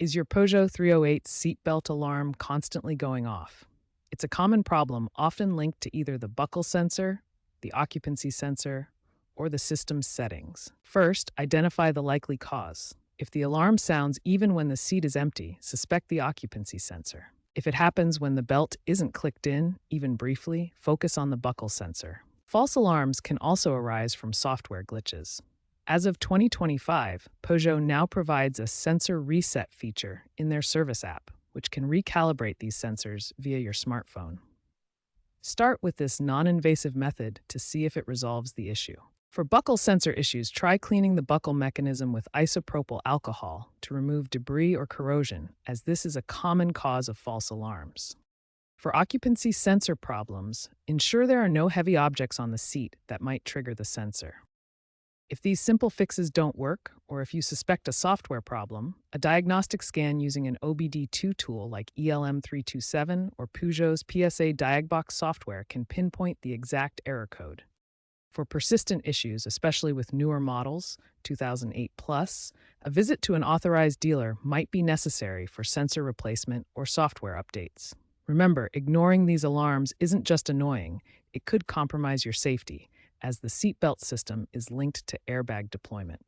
Is your Peugeot 308 seatbelt alarm constantly going off? It's a common problem, often linked to either the buckle sensor, the occupancy sensor, or the system's settings. First, identify the likely cause. If the alarm sounds even when the seat is empty, suspect the occupancy sensor. If it happens when the belt isn't clicked in, even briefly, focus on the buckle sensor. False alarms can also arise from software glitches. As of 2025, Peugeot now provides a sensor reset feature in their service app, which can recalibrate these sensors via your smartphone. Start with this non-invasive method to see if it resolves the issue. For buckle sensor issues, try cleaning the buckle mechanism with isopropyl alcohol to remove debris or corrosion, as this is a common cause of false alarms. For occupancy sensor problems, ensure there are no heavy objects on the seat that might trigger the sensor. If these simple fixes don't work, or if you suspect a software problem, a diagnostic scan using an OBD2 tool like ELM327 or Peugeot's PSA Diagbox software can pinpoint the exact error code. For persistent issues, especially with newer models, 2008 plus, a visit to an authorized dealer might be necessary for sensor replacement or software updates. Remember, ignoring these alarms isn't just annoying, it could compromise your safety, as the seatbelt system is linked to airbag deployment.